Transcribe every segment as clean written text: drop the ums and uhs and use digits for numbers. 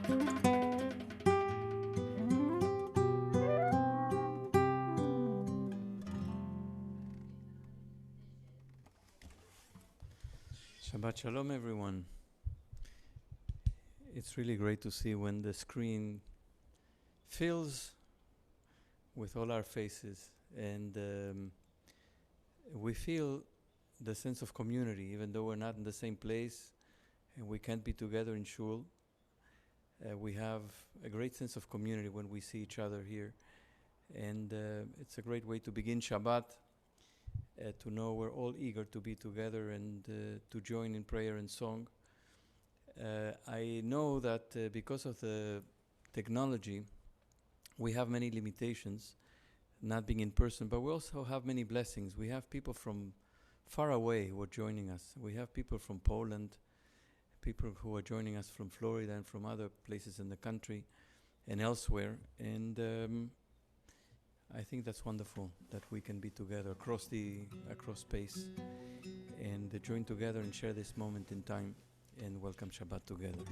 Shabbat Shalom, everyone. It's really great to see when the screen fills with all our faces, and we feel the sense of community, even though we're not in the same place and we can't be together in shul. We have a great sense of community when we see each other here, and it's a great way to begin Shabbat. To know we're all eager to be together and to join in prayer and song. I know that because of the technology, we have many limitations, not being in person, but we also have many blessings. We have people from far away who are joining us. We have people from Poland, people who are joining us from Florida and from other places in the country and elsewhere. And I think that's wonderful that we can be together across space and join together and share this moment in time and welcome Shabbat together.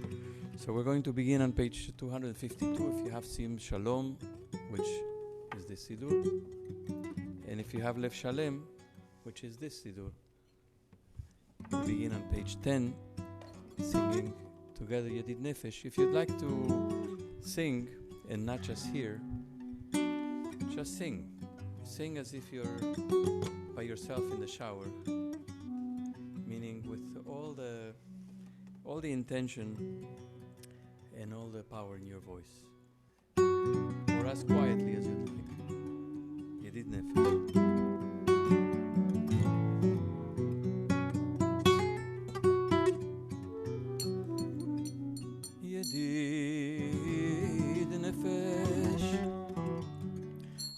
So we're going to begin on page 252. If you have Sim Shalom, which is this Siddur, and if you have Lev Shalem, which is this Siddur, we begin on page 10, singing together Yedid Nefesh. If you'd like to sing and not just hear, just sing. Sing as if you're by yourself in the shower, meaning with all the intention and all the power in your voice. Or as quietly as you'd like. Yedid Nefesh.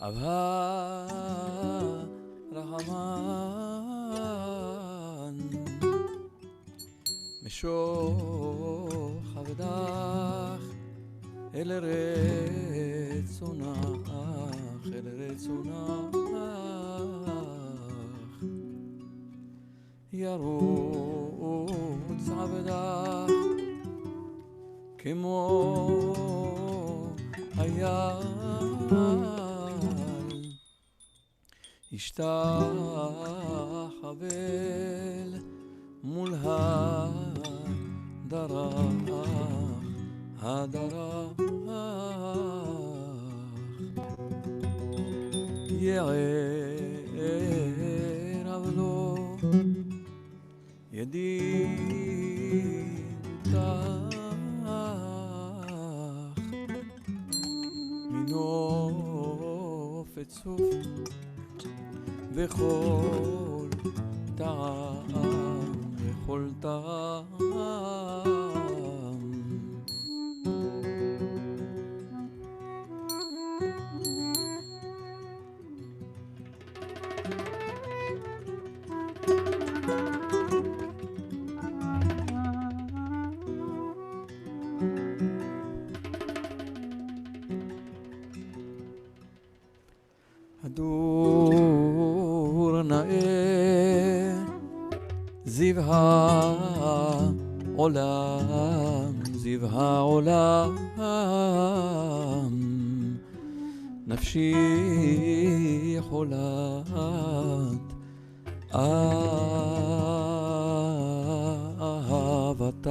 Abha Rahman Meshoch Avdach El Retzonach El Retzonach Yarutz Avdach Kemo Hayah ישתחבל מול הדרך יערב לו ידידך מנוף צוף וכל טעם, וכל טעם. הדור נאה זיו העולם, זיו העולם נפשי חולת אהבתך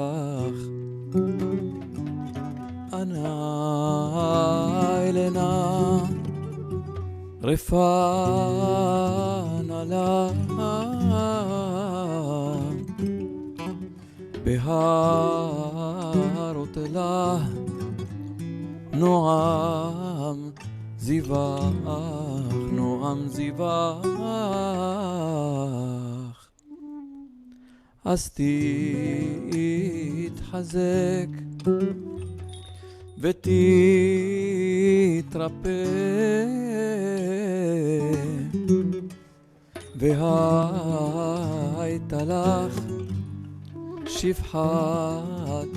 אנא אלנה רפאנה לה בהרות לה נועם זיווך, נועם זיווך אז תתחזק ותתרפא והייתה לך שפחת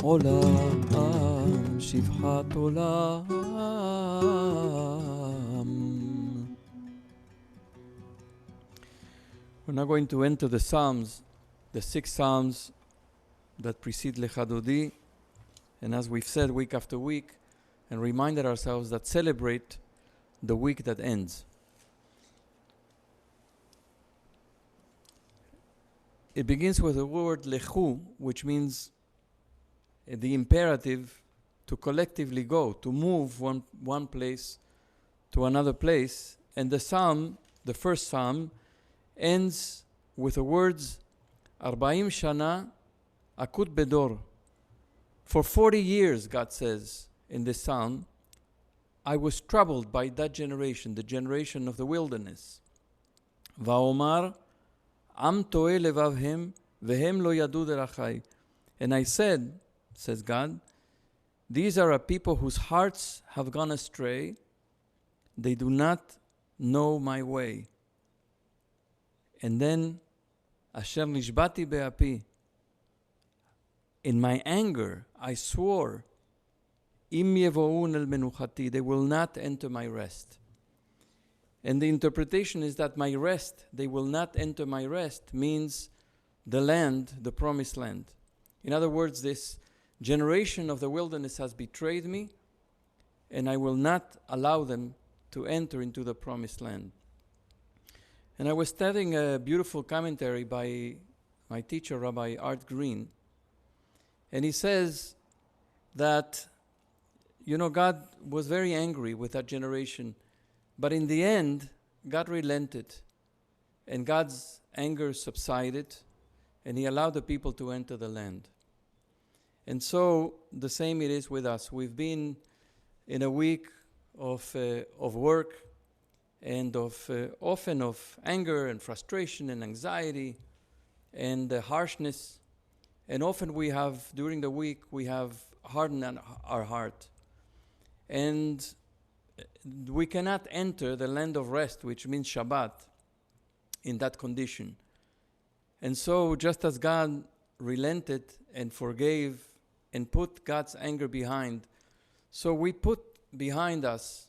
עולם, שפחת עולם. We're now going to enter the Psalms, the 6 Psalms that precede Lecha Dodi, And as we've said week after week, and reminded ourselves that celebrate the week that ends. It begins with the word lechu, which means the imperative to collectively go, to move one place to another place. And the psalm, the first psalm, ends with the words, 40 shana akut bedor. For 40 years, God says in this psalm, I was troubled by that generation, the generation of the wilderness. Va'omar, Am to'e levavhem, vehem lo yadu derachai. And I said, says God, these are a people whose hearts have gone astray. They do not know my way. And then, Asher nishbati be'api. In my anger, I swore, Im yevo'un el menuchati. They will not enter my rest. And the interpretation is that my rest, they will not enter my rest, means the land, the promised land. In other words, this generation of the wilderness has betrayed me, and I will not allow them to enter into the promised land. And I was studying a beautiful commentary by my teacher, Rabbi Art Green, and he says that, God was very angry with that generation. But in the end, God relented, and God's anger subsided, and He allowed the people to enter the land. And so, the same it is with us. We've been in a week of work, and often of anger and frustration and anxiety and harshness. And often during the week, we have hardened our heart. And we cannot enter the land of rest, which means Shabbat, in that condition. And so, just as God relented and forgave and put God's anger behind, so we put behind us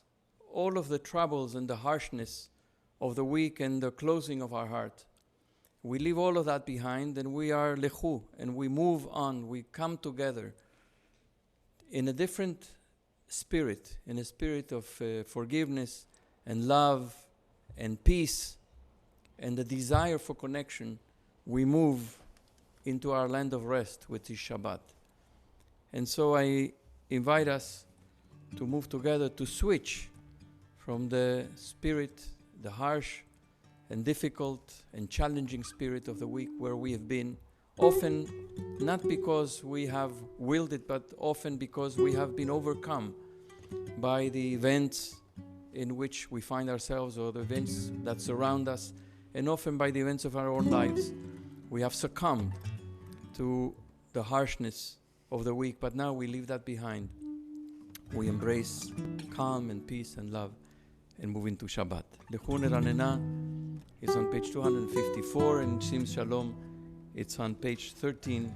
all of the troubles and the harshness of the week and the closing of our heart. We leave all of that behind, and we are lechu, and we move on. We come together in a different spirit, in a spirit of forgiveness and love and peace and the desire for connection. We move into our land of rest, which is Shabbat. And so I invite us to move together, to switch from the spirit, the harsh and difficult and challenging spirit of the week where we have been, often not because we have willed it, but often because we have been overcome by the events in which we find ourselves, or the events that surround us, and often by the events of our own lives. We have succumbed to the harshness of the week, but now we leave that behind. We embrace calm and peace and love and move into Shabbat. Lechu Neranena is on page 254, and Shim Shalom, it's on page 13,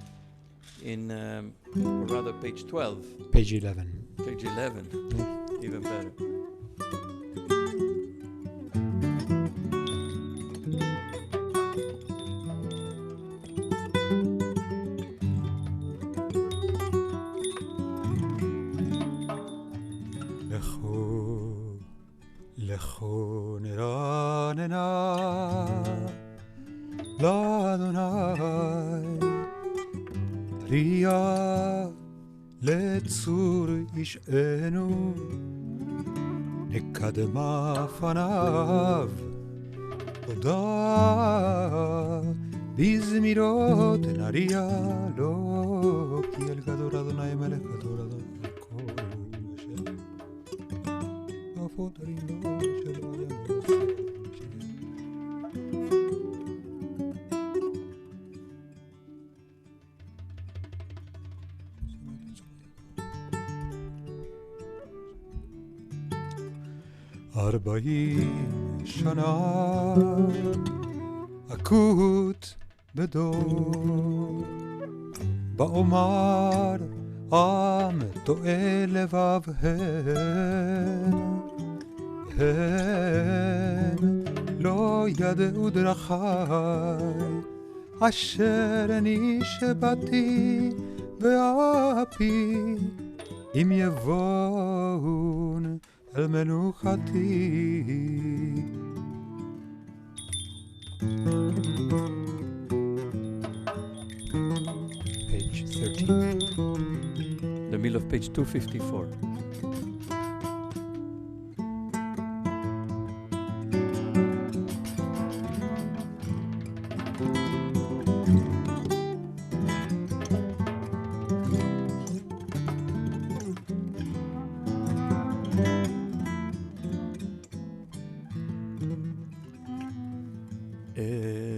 or rather page 12. Page 11. Page 11, even better. Lechu Neranena L'Adonai Ria Letzur Ish'enu Nekadma Fanav Toda Bizmirot Naria Lo Ki El Gadol Adonai Melech Gadol Adonai Arba'im shana akut bedor ba'omar am to'e levavhen lo yadeu drachai asher ani shebati ואפי אם יבואון אל מנוחתי. Page 13. The middle of page 254.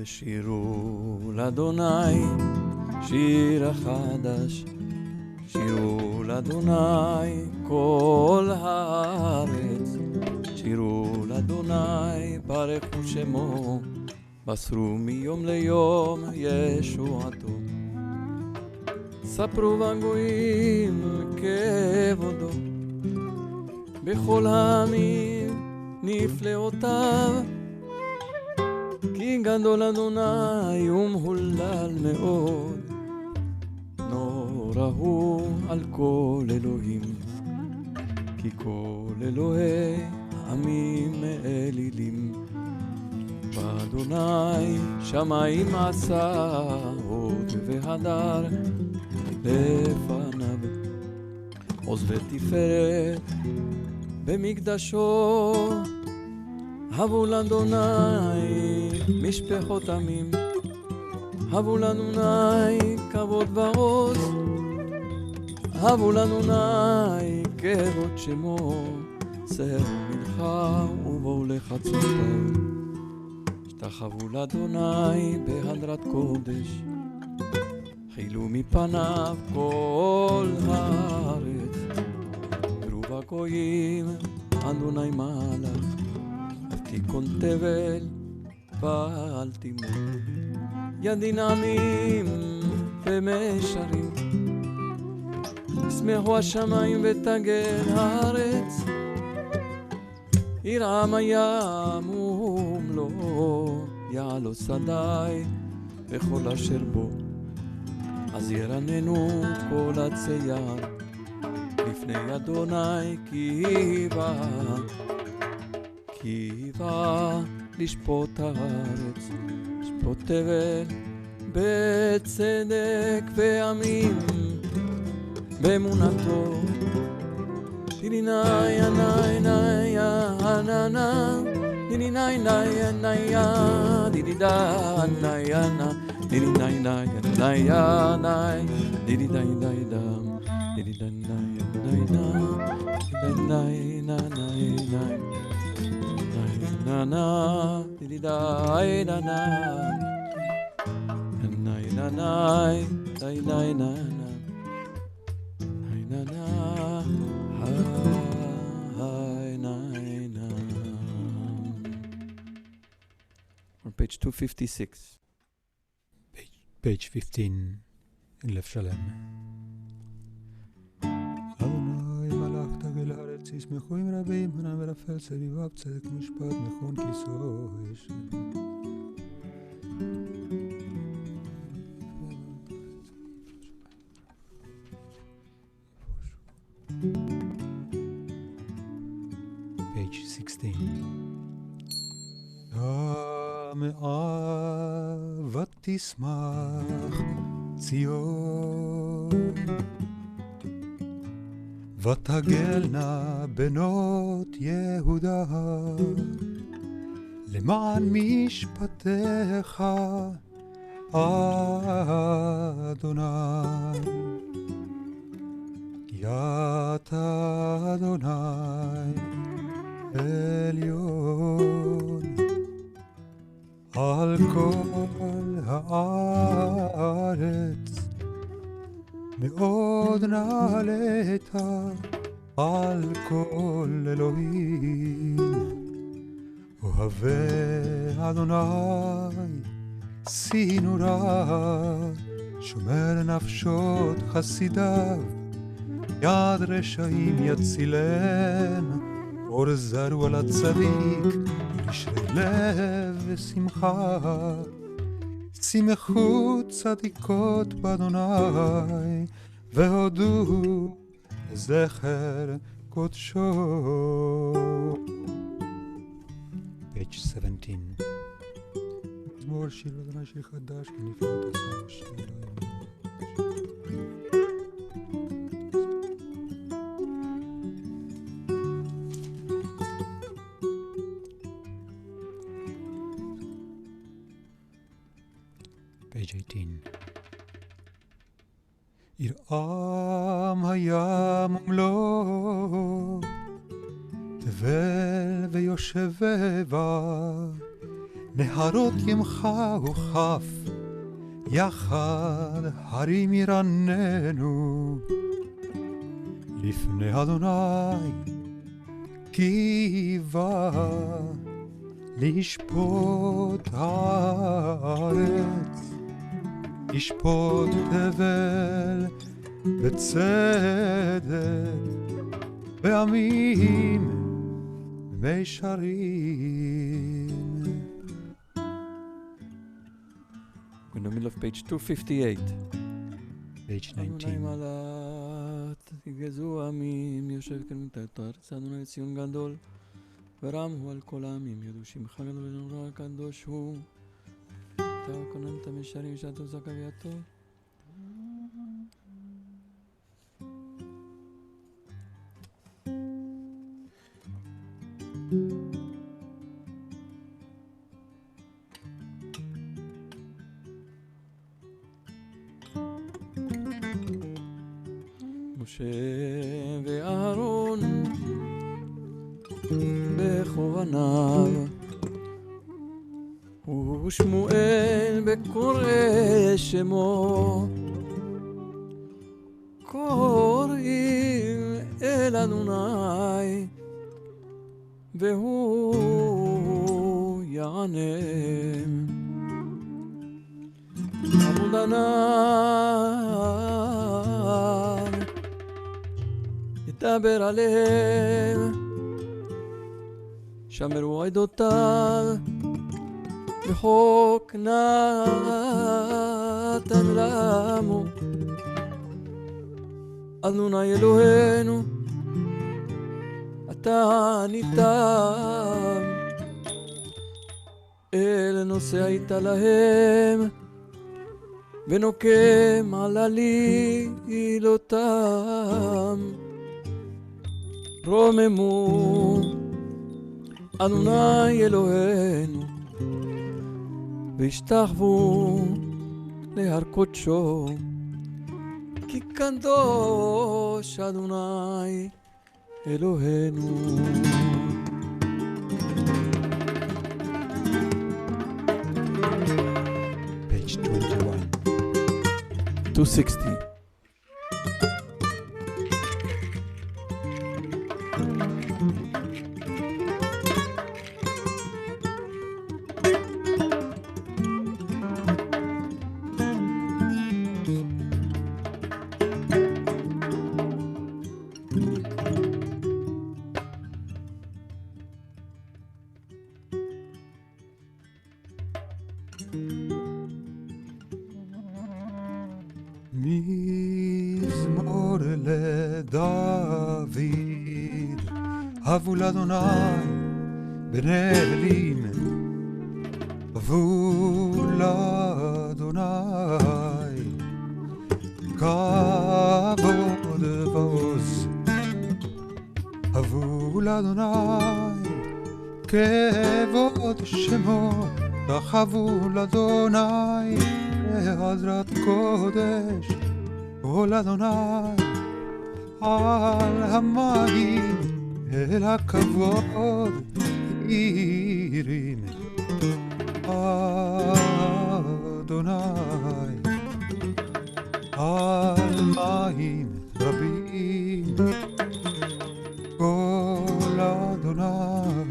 שירו לאדוני שיר החדש, שירו לאדוני כל הארץ, שירו לאדוני ברכו שמו, בסרו מיום ליום ישועתו. ספרו בגויים כבודו, בכל העמים נפלאותיו, כי גדול אדוני ומהולל מאוד, נורא הוא על כל אלוהים, כי כל אלוהי העמים אלילים. באדוני שמיים עשה הוד והדר לפניו, עוז ותפארת במקדשו. הבו לאדוני משפחות עמים, הבו לאדוני כבוד ועוז, הבו לאדוני כבוד שמו, סערו מנחה ובואו לחצותיו. השתחוו לאדוני בהדרת קודש, חילו מפניו כל הארץ. רוב הגויים אדוני מלך, תיקון תבל ואל תימות. ידין עמים ומשרים, ישמחו השמיים ותגל הארץ. ירעם הים ומלואו, יעלו שדי וכל אשר בו. אז ירננו כל הצייר לפני אדוני, כי בא לשפוט הארץ, לשפוט תבל בצדק ועמים באמונתו. דיני ינאי נאי יננה, דיני נאי ינאי דידי נאי יננה, דידי נאי נאי ינאי דידי נאי דם, דידי נאי נאי נאי na na di di da na na na na na dai dai na na na na hi na na. On page 256. Page 15. אלף שלם. ישמחו עם רבים, הנם ורפל סביביו, צדק ומשפט, נכון כיסו ישב. Page 16. מאהבת תשמח ציון, ותגלנה בנות יהודה למען משפטיך אדוני. יתה אדוני עליון על כל הארץ, מאוד נעלית על כל אלוהים. אוהבי אדוני סינורה, שומר נפשות חסידיו, יד רשעים יצילם, אור זרו על הצדיק, ישרי לב ושמחה. שמחו צדיקות באדוני, והודו לזכר קודשו. page 17. מזמור שיר לאדוני שיר חדש, כי נפלאות עשה השם אלוהים. page 18. ירעם הים ומלוא, תבל ויושבבה, נהרות ימחאו כף, יחד הרים ירננו, לפני אדוני כי בא לשפוט הארץ, ישפוט תבל בצדק, בעמים מישרים. In the middle of page 258. page 19. אדוני מלאת, יגזו עמים, יושב כאן מתחת הארץ, אדוני ציון גדול, ורם הוא על כל העמים, ידעו שמך גדול ונורא הקדוש הוא. אתה כוננת משרים שאתה עושה קביעתו. משה ואהרון בכורניו, ושמואל בקורא שמו, קוראים אל אדוני והוא יענה. עמוד ענן ידבר עליהם, שמרו עדותיו וחוק נתן לנו. אדוני אלוהינו אתה ניתן, אל נושא היית להם ונוקם על עלילותם. רוממו אדוני אלוהינו והשתחוו להר קודשו, כי קדוש אדוני אלוהינו. page 21. 260. מזמור לדוד, הבו לאדוני בני אלים, הבו לאדוני כבוד ועוז, הבו לאדוני כבוד שמו, תחבו לאדוני בעזרת קודש, כל אדוני על המים אל הכבוד ירים. אדוני על מים רבים, כל אדוני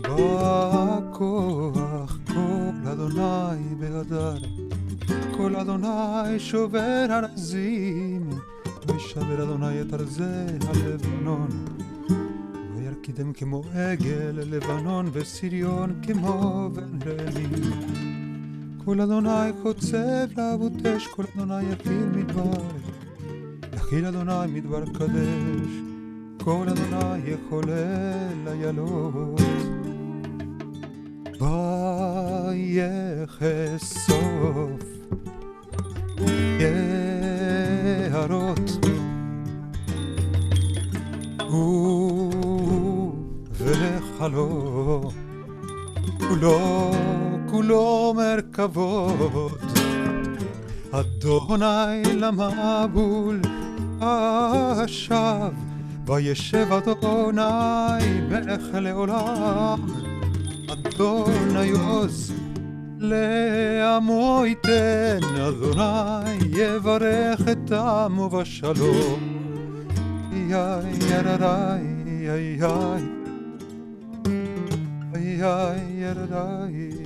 בכוח, כל אדוני בהדר, כל אדוני שובר ארזים, וישבר אדוני את ארזי הלבנון, וירקידם כמו עגל לבנון, וסיריון כמו בן רמים. כל אדוני קוצב להבות אש, כל אדוני יפיל מדבר, יכיל אדוני מדבר קדש, כל אדוני יחולל איילות. ויחשוף יערות ובחלו כולו מרכבות. אדוני למבול השב, וישב אדוני מלך לעולם. אדוני עוז לעמו ייתן, אדוני יברך את עמו בשלום. יאי ירדאי יאי יאי ירדאי יאי.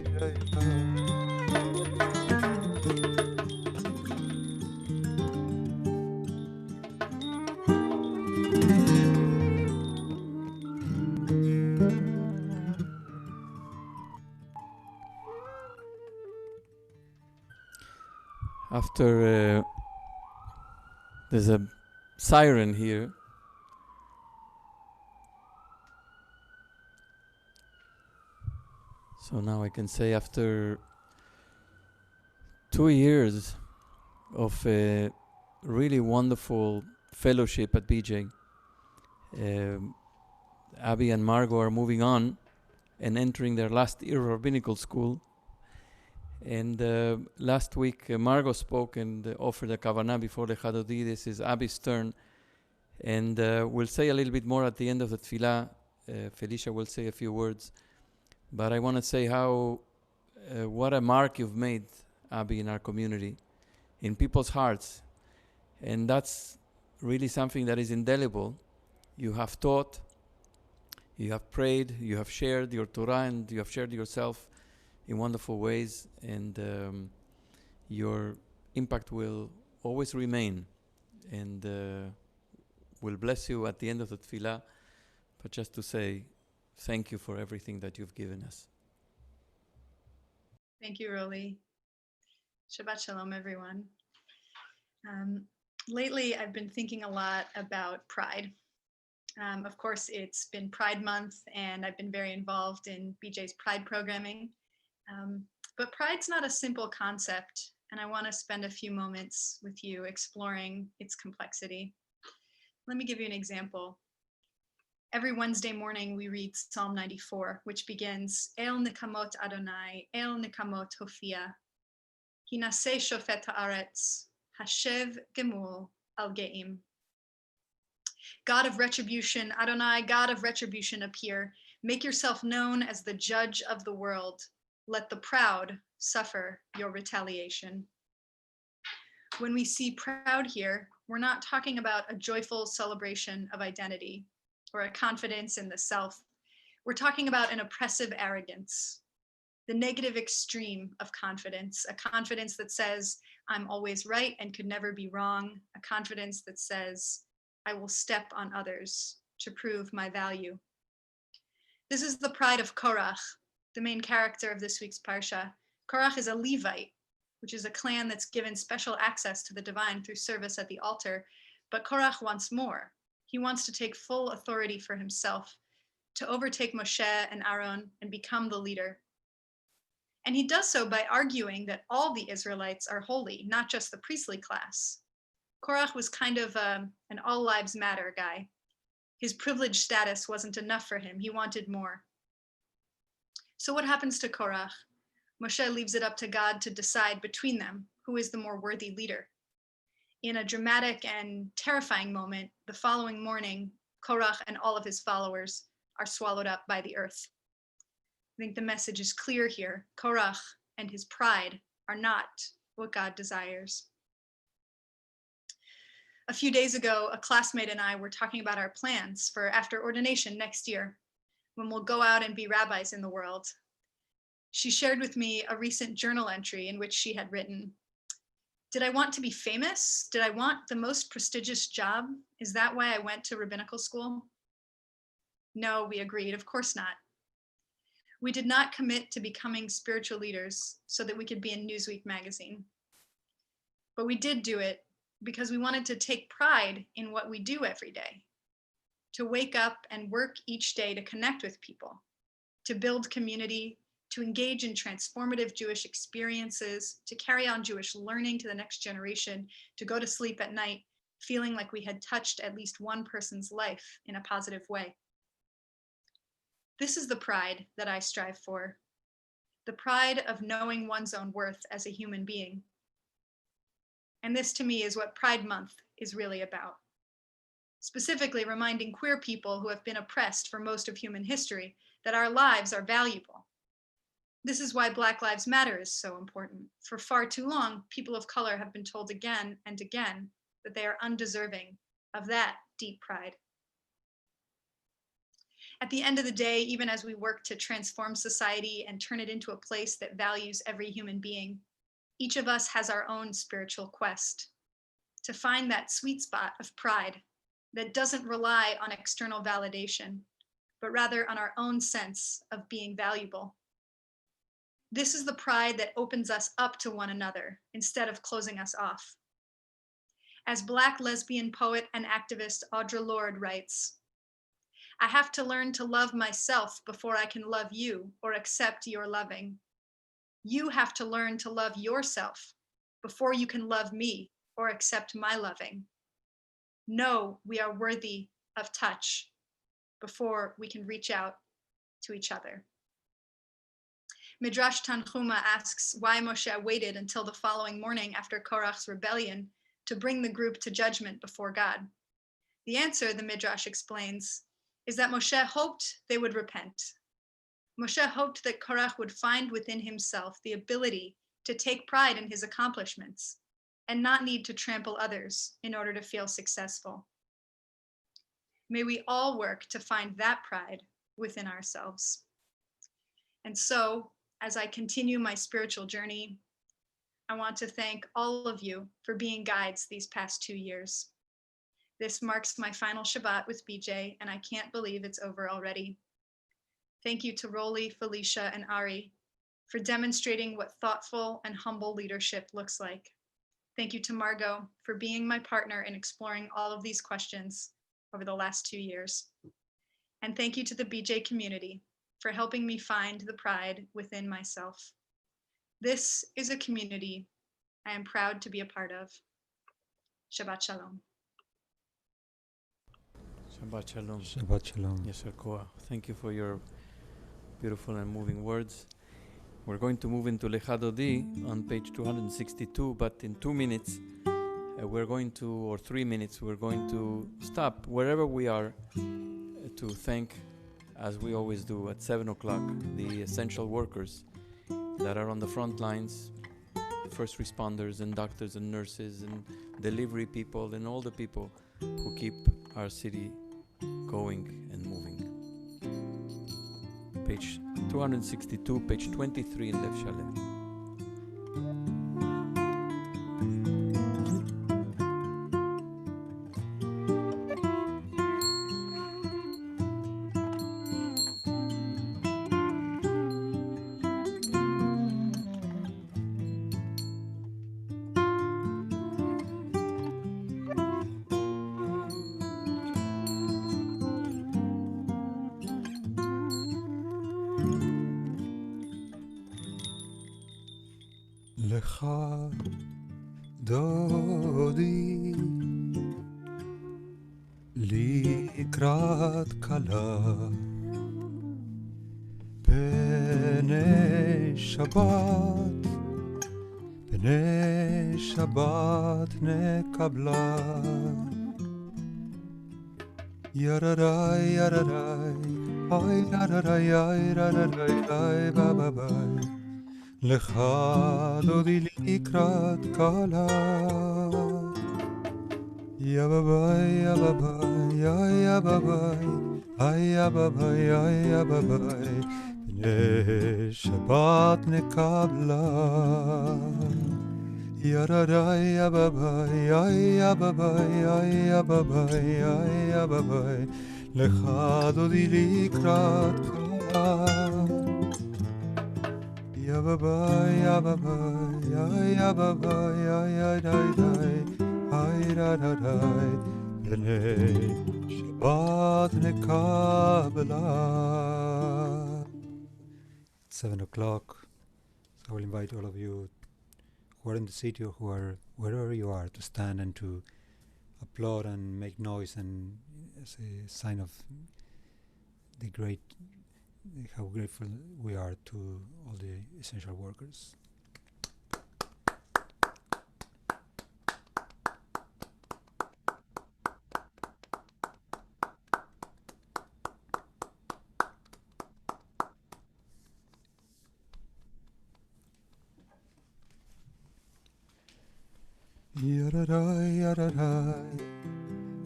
After there's a siren here. So now I can say after 2 years of a really wonderful fellowship at BJ, Abby and Margot are moving on and entering their last year of rabbinical school. And last week, Margot spoke and offered a kavanah before the Chadodi. This is Abby's turn. And we'll say a little bit more at the end of the tefillah. Felicia will say a few words. But I want to say what a mark you've made, Abby, in our community, in people's hearts. And that's really something that is indelible. You have taught, you have prayed, you have shared your Torah, and you have shared yourself in wonderful ways, and your impact will always remain, and will bless you at the end of the tefillah. But just to say thank you for everything that you've given us. Thank you, Roly. Shabbat Shalom, everyone. Lately, I've been thinking a lot about pride. Of course, it's been Pride Month, and I've been very involved in BJ's Pride programming. But pride's not a simple concept, and I want to spend a few moments with you exploring its complexity. Let me give you an example. Every Wednesday morning, we read Psalm 94, which begins, El Nikamot Adonai, El Nikamot Hofia, Hinaseh Shofet Haaretz, Hashev Gemul Al Geim. God of retribution, Adonai, God of retribution, appear. Make yourself known as the judge of the world. Let the proud suffer your retaliation. When we see proud here, we're not talking about a joyful celebration of identity or a confidence in the self. We're talking about an oppressive arrogance, the negative extreme of confidence, a confidence that says, I'm always right and could never be wrong, a confidence that says, I will step on others to prove my value. This is the pride of Korach, the main character of this week's Parsha. Korach is a Levite, which is a clan that's given special access to the divine through service at the altar. But Korach wants more. He wants to take full authority for himself, to overtake Moshe and Aaron and become the leader. And he does so by arguing that all the Israelites are holy, not just the priestly class. Korach was kind of an all lives matter guy. His privileged status wasn't enough for him. He wanted more. So what happens to Korach? Moshe leaves it up to God to decide between them who is the more worthy leader. In a dramatic and terrifying moment, the following morning, Korach and all of his followers are swallowed up by the earth. I think the message is clear here. Korach and his pride are not what God desires. A few days ago, a classmate and I were talking about our plans for after ordination next year, when we'll go out and be rabbis in the world. She shared with me a recent journal entry in which she had written, did I want to be famous? Did I want the most prestigious job? Is that why I went to rabbinical school? No, we agreed, of course not. We did not commit to becoming spiritual leaders so that we could be in Newsweek magazine. But we did do it because we wanted to take pride in what we do every day, to wake up and work each day to connect with people, to build community, to engage in transformative Jewish experiences, to carry on Jewish learning to the next generation, to go to sleep at night feeling like we had touched at least one person's life in a positive way. This is the pride that I strive for, the pride of knowing one's own worth as a human being. And this to me is what Pride Month is really about. Specifically reminding queer people who have been oppressed for most of human history that our lives are valuable. This is why Black Lives Matter is so important. For far too long, people of color have been told again and again that they are undeserving of that deep pride. At the end of the day, even as we work to transform society and turn it into a place that values every human being, each of us has our own spiritual quest to find that sweet spot of pride that doesn't rely on external validation, but rather on our own sense of being valuable. This is the pride that opens us up to one another instead of closing us off. As Black lesbian poet and activist Audre Lorde writes, "I have to learn to love myself before I can love you or accept your loving. You have to learn to love yourself before you can love me or accept my loving. Know we are worthy of touch before we can reach out to each other." Midrash Tanchuma asks why Moshe waited until the following morning after Korach's rebellion to bring the group to judgment before God. The answer, the Midrash explains, is that Moshe hoped they would repent. Moshe hoped that Korach would find within himself the ability to take pride in his accomplishments and not need to trample others in order to feel successful. May we all work to find that pride within ourselves. And so, as I continue my spiritual journey, I want to thank all of you for being guides these past 2 years. This marks my final Shabbat with BJ, and I can't believe it's over already. Thank you to Roly, Felicia, and Ari for demonstrating what thoughtful and humble leadership looks like. Thank you to Margot for being my partner in exploring all of these questions over the last 2 years. And thank you to the BJ community for helping me find the pride within myself. This is a community I am proud to be a part of. Shabbat Shalom. Shabbat Shalom. Shabbat Shalom. Yasher Koach. Thank you for your beautiful and moving words. We're going to move into Lecha Dodi on page 262, but in 2 minutes, we're going to, or 3 minutes, we're going to stop wherever we are to thank, as we always do at 7 o'clock, the essential workers that are on the front lines, first responders and doctors and nurses and delivery people and all the people who keep our city going and moving. Page 262, page 23 in Lev Shalem. Lecha Dodi Likrat Kala Pnei Shabbat Nekabla Yararai Yararai Ay Yararai Ay Yararai Ay Baba Bye Lecha Dodi Likrat Kala Ya Babai Ya Babai Ya Babai Ya Babai Ya Babai Pnei Shabbat Nekabla Yararai Ya Babai Ya Babai Ya Babai Ya Babai Lecha Dodi Likrat Kala Ya baba, ya baba, ya baba, ya dai dai, ay da da dai, b'nei Shabbat nekabla. 7 o'clock. So I will invite all of you who are in the city or who are wherever you are to stand and to applaud and make noise and as a sign of how grateful we are to all the essential workers. Yararai, yararai,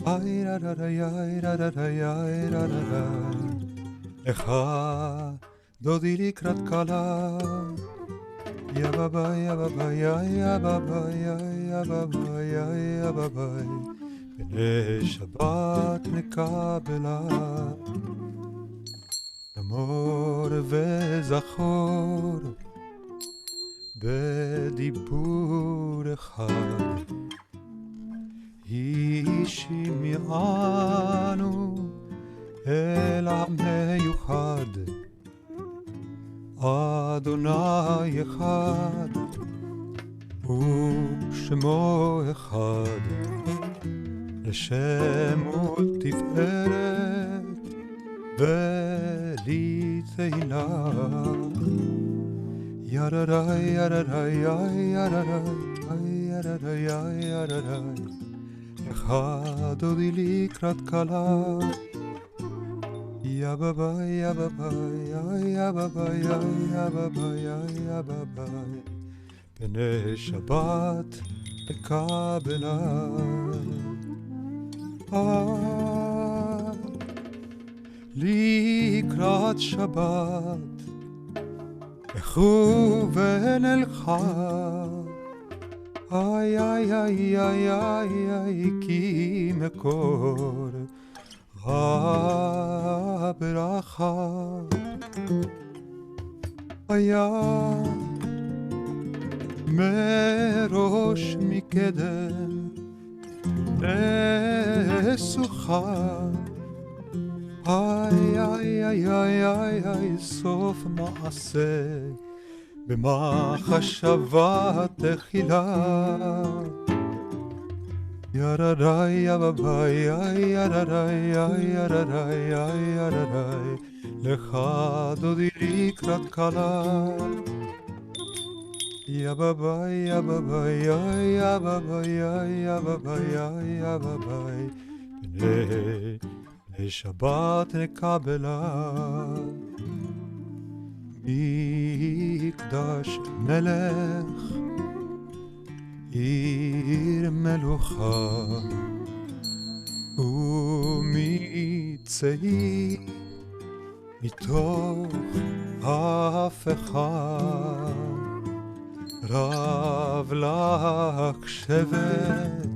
ay yararai, ay yararai, ay yararai. Echa dodi likrat kala, ya baba, ya baba, ya baba, ya baba, ya baba. B'nei Shabbat nekabla, amor וזכור. בדיבור אחד השמיענו אל המיוחד אדוני אחד ושמו אחד לשם ולתפארת ולתהילה Yararai, yararai, yararai, yararai, yararai. Echad odi likrat kala. Ya baba, ya baba, ya baba, ya baba, ya baba. B'nei Shabbat nekabla. Likrat Shabbat. כוון אלך, איי איי איי איי איי איי כי מקור הברכה היה מראש מקדם לסוכה איי איי איי איי איי איי סוף מעשה במחשבה תחילה יררי יבבי יררי יררי יררי לך דודי לקראת קלה יבבי יבבי יבבי יבבי יבבי בני שבת נקבלה מקדש מלך עיר מלוכה ומצאי מתוך הפכה רב לך שבט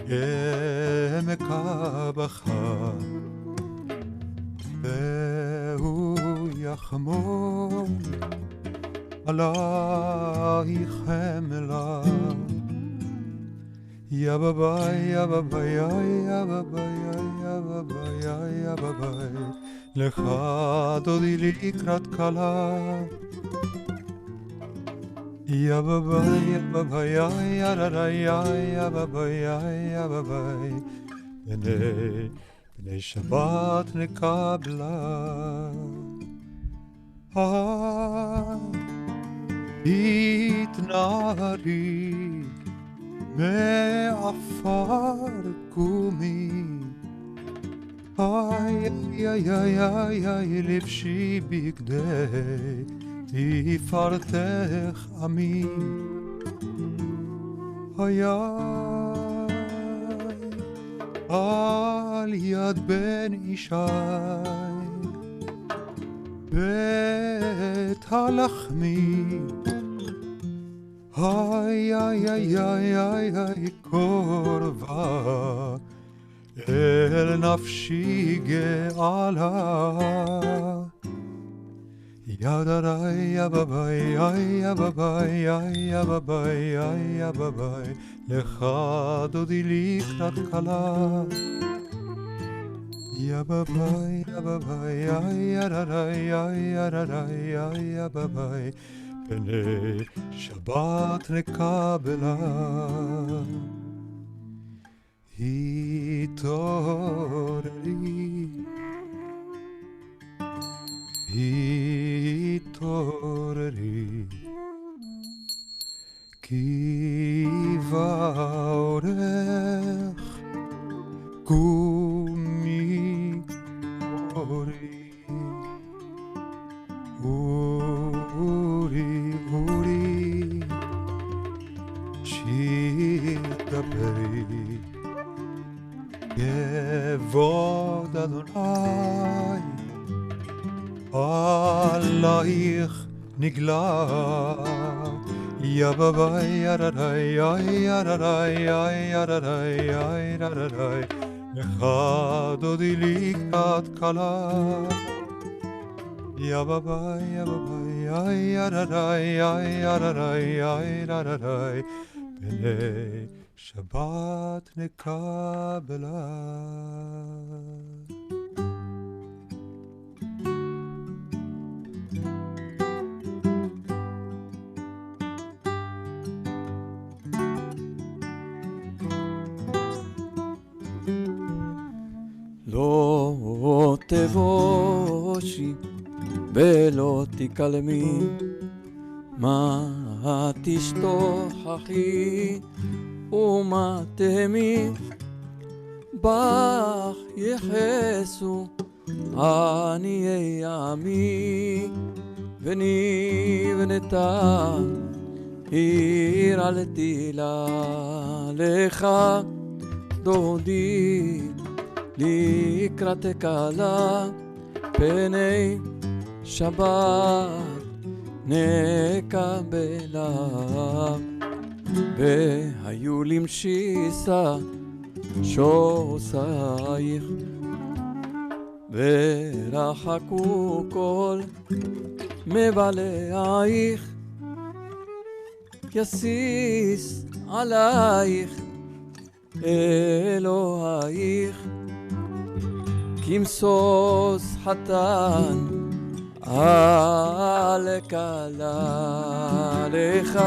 עמק הבכה והוא יחמול עלייך חמלה יא בבי יא בבי יא בבי יא בבי יא בבי לך דודי לקראת קלה יא בבי יא בבי יא ררי יא בבי יא בבי בני שבת נקבלה התנערי מעפר קומי איי איי איי איי איי לבשי בגדי תפארתך עמי איי על יד בן ישי בית הלחמי איי איי איי איי איי איי קורבה אל נפשי גאלה Yadarai yababai yababai yababai yababai lecha dodi likrat kala yababai yababai yadarai yababai B'nei Shabbat nekabela Hitoreri Ki vaorech Gumi ori Uri Shir daberi Yevod Adonai Alaich nigla Yababai yararai yararai yararai yararai Lecha dodi likrat kala Yababai yararai yararai yararai B'nei Shabbat nekabela לא תבושי ולא תקלמי מה תשתוכחי ומה תהמי בך יחסו עניי עמי ונבנתה עיר על תילה לך דודי לקראת קלה פני שבת נקבלה והיו למשיסה שוסייך ורחקו כל מבלעייך יסיס עלייך אלוהייך כמסוס חתן על כלה לך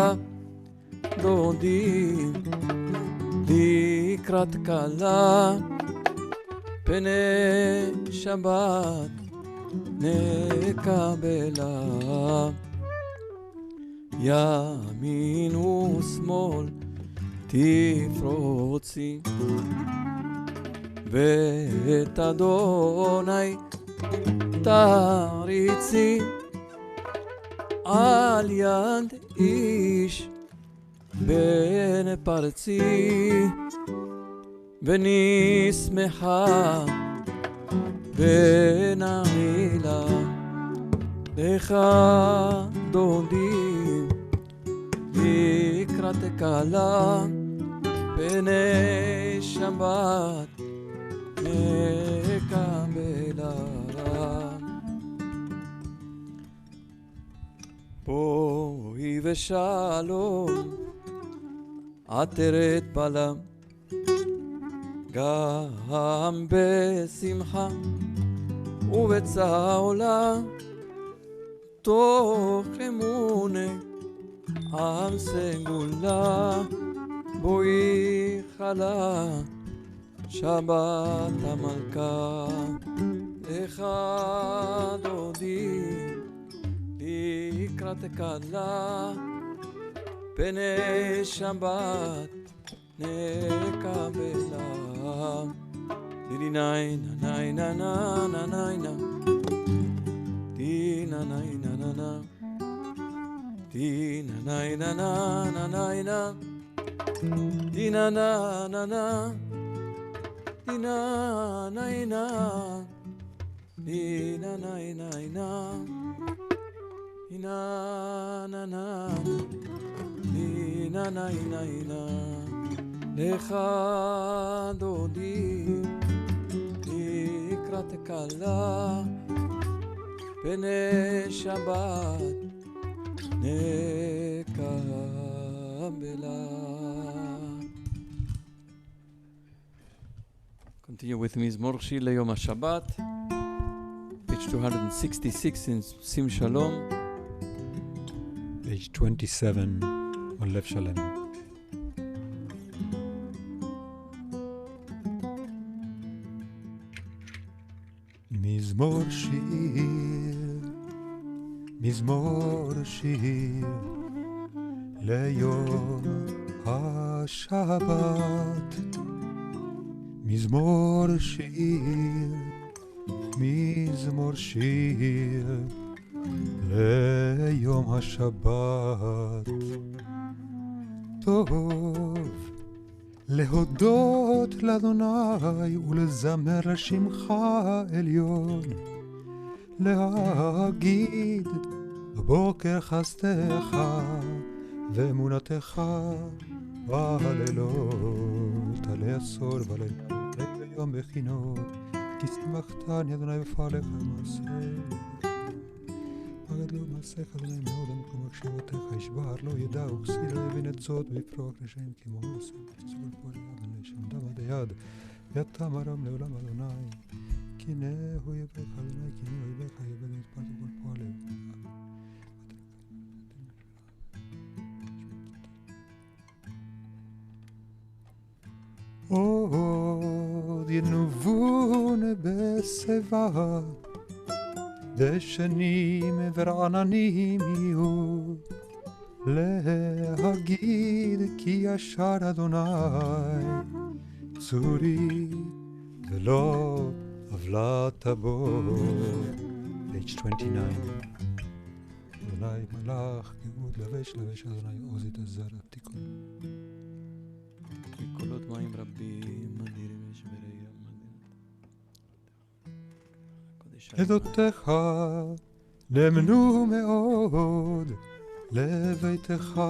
דודי לקראת כלה פני שבת נקבלה ימין ושמאל תפרוצי ואת אדוני תריצי על יד איש בן פרצי ונשמחה ונעילה לך דודי לקראת כלה פני שבת נקבלה בואי ושלום עטרת בלם גם בשמחה ובצהולה תוך אמונה עם סגולה בואי חלה שבת המלכה לך דודי לקראת כלה פני שבת נקבלה די ניינה ניינה ניינה ניינה די ניינה ניינה די ניינה ניינה ניינה די ניינה ניינה Dina naina Dina naina Dina nana Dina naina Lecha dodi לקראת כלה פני שבת נקבלה. Continue with מזמור שיר ליום השבת, page 266 in שים שלום. Page 27 on לב שלם. מזמור שיר, מזמור שיר, ליום השבת. מזמור שיר, מזמור שיר, ליום השבת. טוב להודות לאדוני ולזמר לשמך עליון, להגיד בבוקר חסדך ואמונתך בלילות, עלי עשור בלילות ביום בחינות, כי שמחתני אדוני בפעליך מעשה. גדול מעשיך אדוני מאוד, המקום הקשבותיך ישבר לא ידע וכסי לא יבין את זאת ויפרוק רשעים כמו עושה וצור פועל יד לשם דם עד היד ויתם ארם לעולם אדוני, כי נהו יבך אדוני, כי נהו יבך יבד יתפרת כל פועל. עוד ינובון בשיבה דשנים ורעננים יהיו, להגיד כי ישר אדוני צורי ולא עוולת בו. page 29. אדוני מלאך גאות לבש לבש אדוני עוז את הזר התיקון. קולות מים רבים אדירים יש בראי עדותיך נאמנו מאוד, לביתך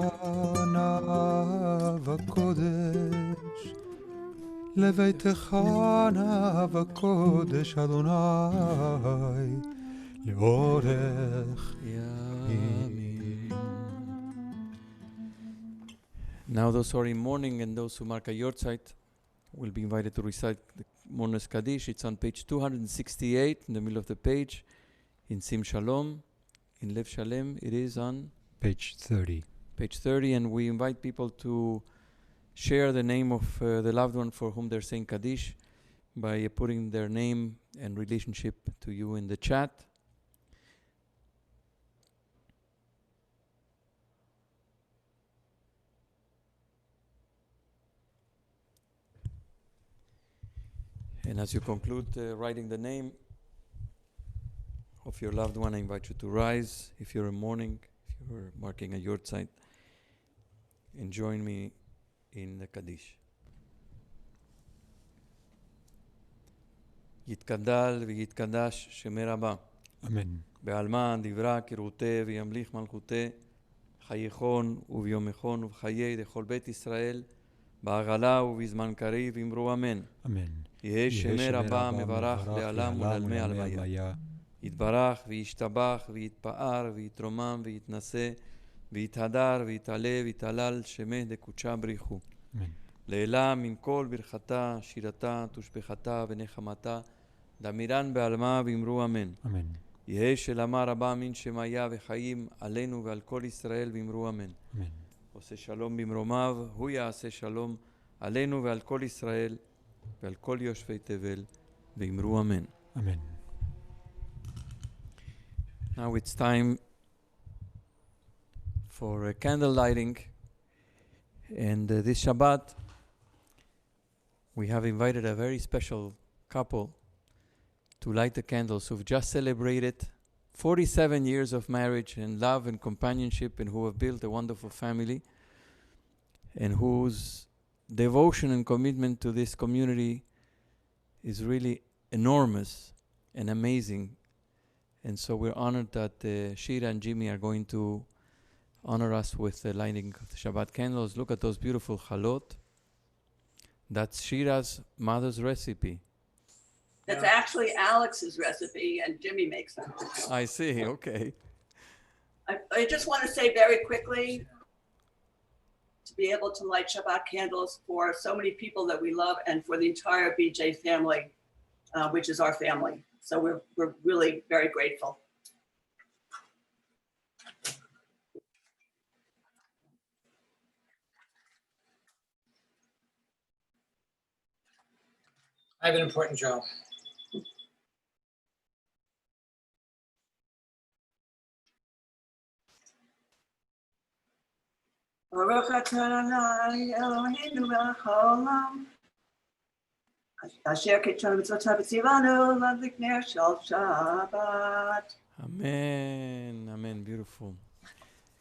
נא וקודש, לביתך נא וקודש אדוני לאורך ימים. Now those who are in mourning and those who mark a yortzeit will be invited to recite the Mourner's Kaddish. It's on page 268 in the middle of the page in Sim Shalom. In Lev Shalem it is on page 30. Page 30, and we invite people to share the name of the loved one for whom they're saying Kaddish by putting their name and relationship to you in the chat. And as you conclude writing the name of your loved one, I invite you to rise if you're in mourning, if you're marking a yortzeit, and join me in the Kaddish. יתקדל ויתקדש שמי רבה. אמן. בעלמא דברה כרותי וימליך מלכותי, חייכון וביומכון ובחיי לכל בית ישראל, בעגלה ובזמן קריב אמרו אמן. אמן. יהא שמי רבה מברך לעלם ולעלמי הלוויה. יתברך וישתבח ויתפאר ויתרומם ויתנשא ויתהדר ויתעלה ויתהלל שמי דקודשה בריחו. אמן. לעילה מן כל ברכתה, שירתה, תושבחתה ונחמתה, דמירן בעלמה ואמרו אמן. אמן. יהא שלמה רבה מן שמיה וחיים עלינו ועל כל ישראל ואמרו אמן. אמן. עושה שלום במרומיו, הוא יעשה שלום עלינו ועל כל ישראל ועל כל יושבי תבל ואמרו אמן. אמן. Now it's time for candle lighting, and this Shabbat we have invited a very special couple to light the candles who've just celebrated 47 years of marriage and love and companionship, and who have built a wonderful family, and whose devotion and commitment to this community is really enormous and amazing. And so we're honored that Shira and Jimmy are going to honor us with the lighting of the Shabbat candles. Look at those beautiful chalot. That's Shira's mother's recipe. That's actually Alex's recipe, and Jimmy makes them. I see, okay. I just want to say very quickly, to be able to light Shabbat candles for so many people that we love and for the entire BJ family, which is our family. So we're really very grateful. I have an important job. Baruch atah Adonai Eloheinu melech haolam, asher kitshanu mitzvotav v'tzivanu ladlik ner shel Shabbat. Amen, amen, beautiful.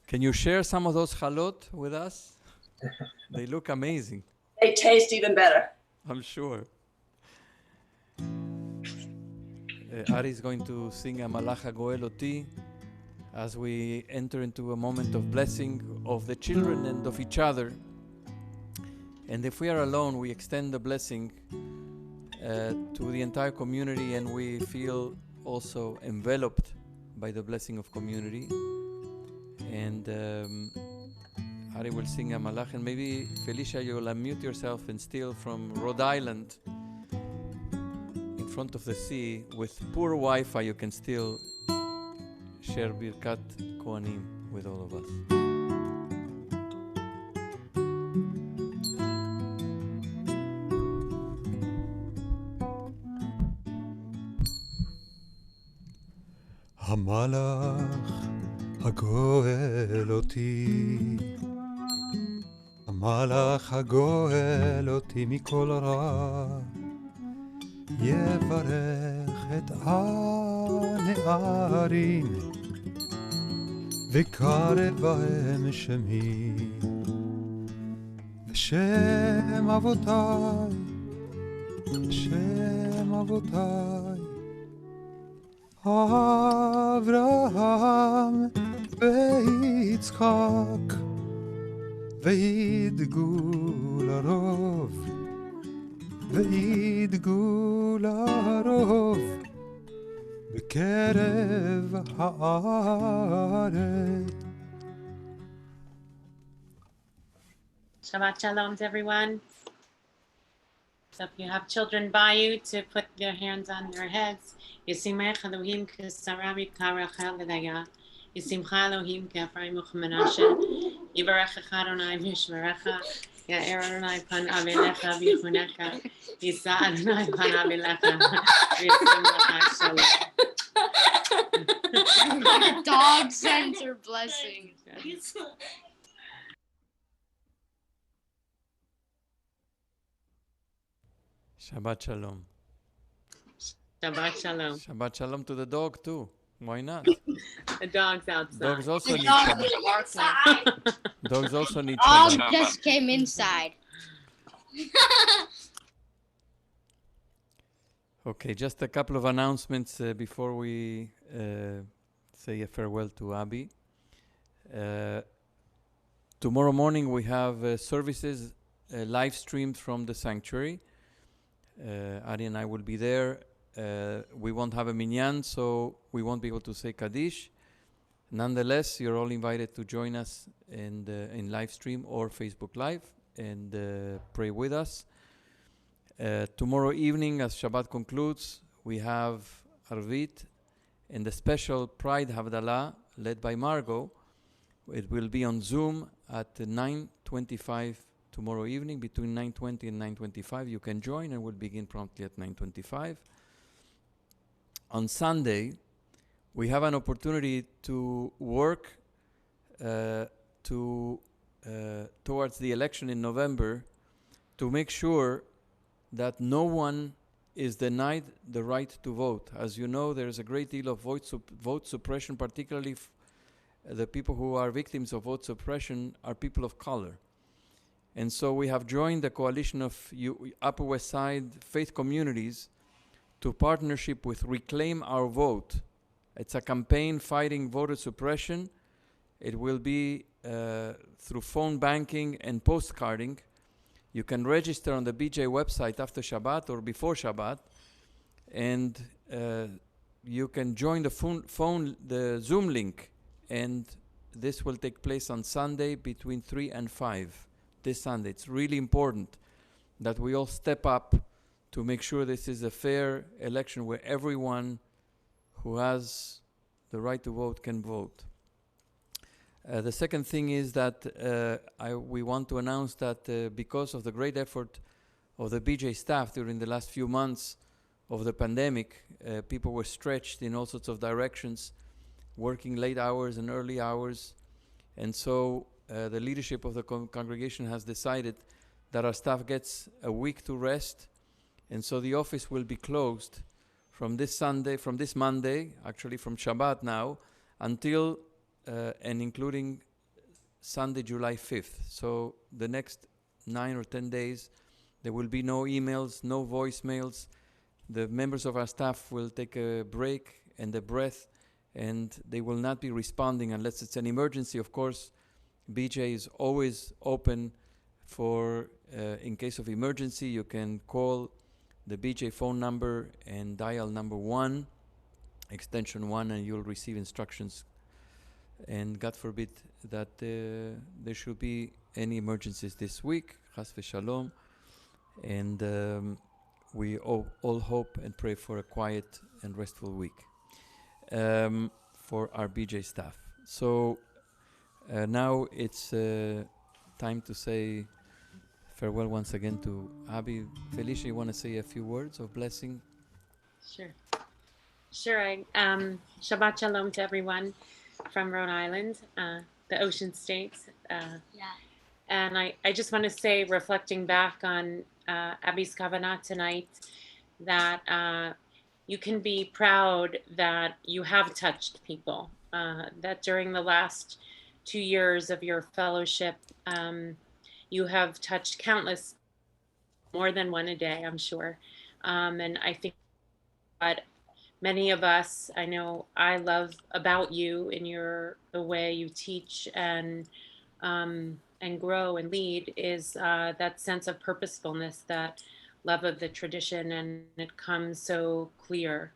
Can you share some of those halot with us? They look amazing, They taste even better. I'm sure. Ari is going to sing a Malach HaGoel Oti as we enter into a moment of blessing of the children and of each other. And if we are alone, we extend the blessing to the entire community, and we feel also enveloped by the blessing of community. And Ari will sing a Malach, and maybe Felicia, you'll unmute yourself and steal from Rhode Island in front of the sea. With poor Wi-Fi, you can still share Birkat Kohanim with all of us. המלאך הגואל אותי, המלאך הגואל אותי מכל רע, יברך את הנערים וקרב בהם שמי, בשם אבותיי, בשם אבותיי, אברהם ויצחק וידגו לרוב, וידגו לרוב בקרב הארץ. Shabbat Shalom to everyone. So if you have children by you, to put their hands on their heads. Yisimech Elohim Kesarami Karachel Ledaya. Yisimcha Elohim Kefraim Uchmanashe. Yivarechecha Adonai Vishmerecha. Ya'er Adonai Panav Elecha V'yichunecha. Yisa Adonai Panav Elecha. V'yisim Lecha Shalom. Dog sends her blessing. Shabbat Shalom. Shabbat Shalom. Shabbat Shalom to the dog too. Why not? The dog's outside. Dogs also The need dog Shabbat. was barking. Dogs also need Dog Shabbat. just came inside. Okay, just a couple of announcements before we say a farewell to Abby. Tomorrow morning we have services live streamed from the sanctuary. Ari and I will be there. We won't have a minyan, so we won't be able to say Kaddish. Nonetheless, you're all invited to join us in live stream or Facebook Live and pray with us. Tomorrow evening, as Shabbat concludes, we have Arvit and the special Pride Havdalah led by Margot. It will be on Zoom at 9:25 tomorrow evening, between 9:20 and 9:25. You can join, and we'll begin promptly at 9:25. On Sunday, we have an opportunity to work towards the election in November to make sure that no one is denied the right to vote. As you know, there is a great deal of vote suppression, particularly the people who are victims of vote suppression are people of color. And so we have joined the coalition of Upper West Side faith communities to partnership with Reclaim Our Vote. It's a campaign fighting voter suppression. It will be through phone banking and postcarding. You can register on the BJ website after Shabbat or before Shabbat. and you can join the the Zoom link, and this will take place on Sunday between 3 and 5 this Sunday. It's really important that we all step up to make sure this is a fair election where everyone who has the right to vote can vote. The second thing is that we want to announce that because of the great effort of the BJ staff during the last few months of the pandemic, people were stretched in all sorts of directions, working late hours and early hours. And so the leadership of the congregation has decided that our staff gets a week to rest. And so the office will be closed from this Monday, actually from Shabbat now, until and including Sunday, July 5th. So the next 9 or 10 days, there will be no emails, no voicemails. The members of our staff will take a break and a breath, and they will not be responding unless it's an emergency. Of course, BJ is always open for, in case of emergency, you can call the BJ phone number and dial number 1, extension 1, and you'll receive instructions. And God forbid that there should be any emergencies this week, chas v'shalom. And we all hope and pray for a quiet and restful week for our BJ staff. So now it's time to say farewell once again to Abby. Felicia, you want to say a few words of blessing? Sure. Shabbat Shalom to everyone from Rhode Island, the Ocean States. And I just want to say, reflecting back on Abby's Kavanah tonight, that you can be proud that you have touched people, that during the last 2 years of your fellowship, you have touched countless, more than one a day, I'm sure. And I think that many of us, I know I love about you in the way you teach and grow and lead is that sense of purposefulness, that love of the tradition, and it comes so clear.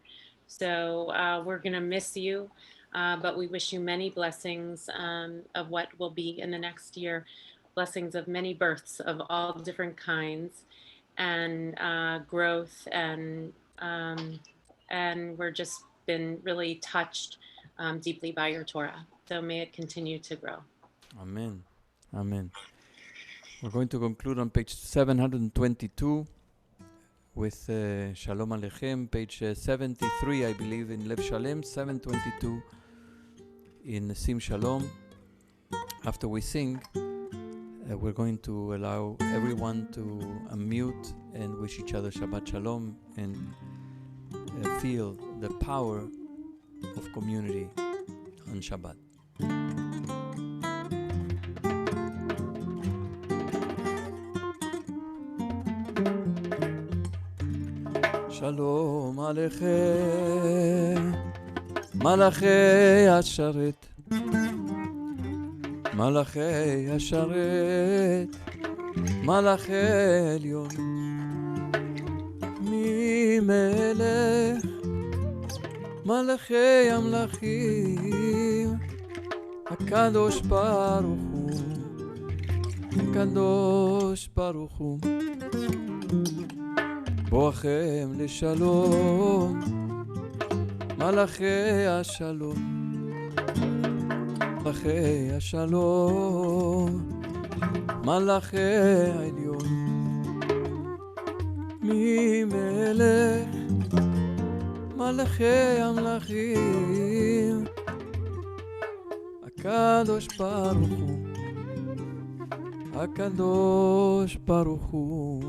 So we're going to miss you, but we wish you many blessings of what will be in the next year, blessings of many births of all different kinds, and growth, and we're just been really touched deeply by your Torah. So may it continue to grow. Amen. Amen. We're going to conclude on page 722 with Shalom Aleichem, page 73, I believe, in Lev Shalem, 722 in Sim Shalom. After we sing, we're going to allow everyone to unmute and wish each other Shabbat Shalom and feel the power of community on Shabbat. Shalom Aleichem, Malachei Asharet, Malachei Asharet, Malachei Elyon, Mi Melech, Malachei Amlachim, HaKadosh Baruch Hu, HaKadosh Baruch Hu. בואכם לשלום, מלאכי השלום, מלאכי השלום, מלאכי העליון, ממלך, מלאכי המלאכים, הקדוש ברוך הוא, הקדוש ברוך הוא.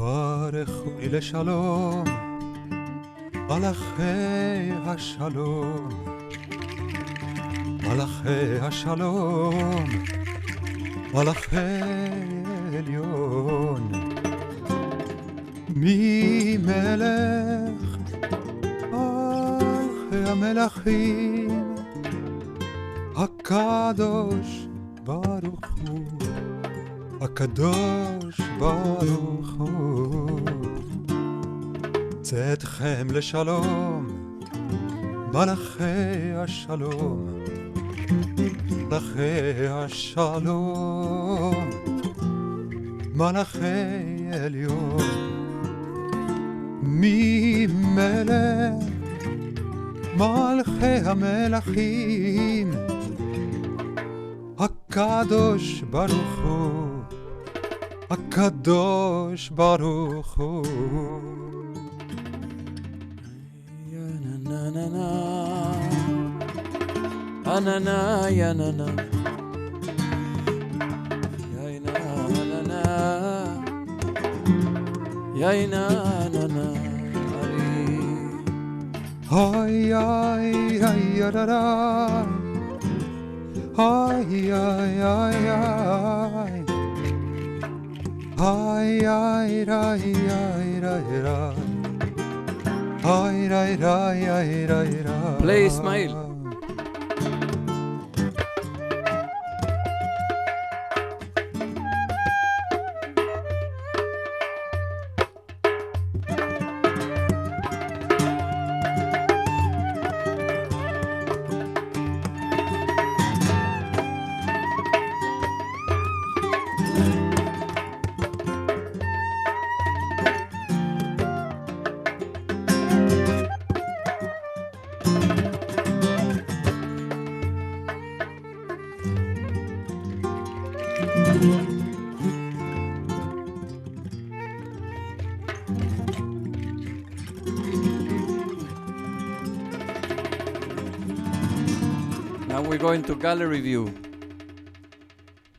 ברכו לי לשלום, מלאכי השלום, מלאכי השלום, מלאכי עליון, ממלך מלכי המלכים, הקדוש ברוך הוא, הקדוש ברוך הוא. צאתכם לשלום, מלאכי השלום, מלאכי השלום, מלאכי עליון, ממלך מלכי המלכים, הקדוש ברוך הוא, הקדוש ברוך הוא. Anana yanana yaina nana Ay ay ay ay ay ay ay ay ay ay ay. Play Ismail.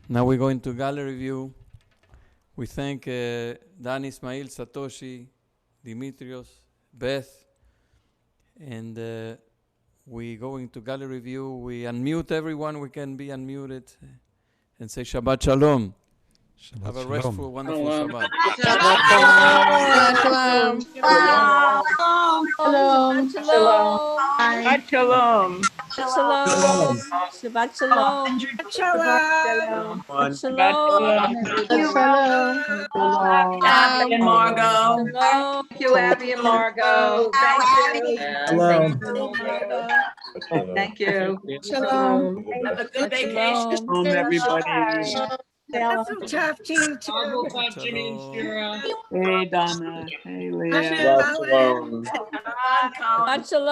Now we're going to gallery view. We thank Dan, Ismail, Satoshi, Dimitrios, Beth, and we go into gallery view. We unmute everyone. We can be unmuted and say Shabbat Shalom. Have a restful, wonderful Shabbat. Shalom. Shalom. Shabbat shalom. Shalom. Shabbat shalom. Shalom. Shalom. Abby and Margot. Shalom. Thank you, Abby and Margot. Thank you. Thank you. Shalom. Have a good vacation. Shalom, everybody. That's so tough, team. Shalom. Hey, Donna. Hey, Leah. Shabbat shalom. Shabbat shalom.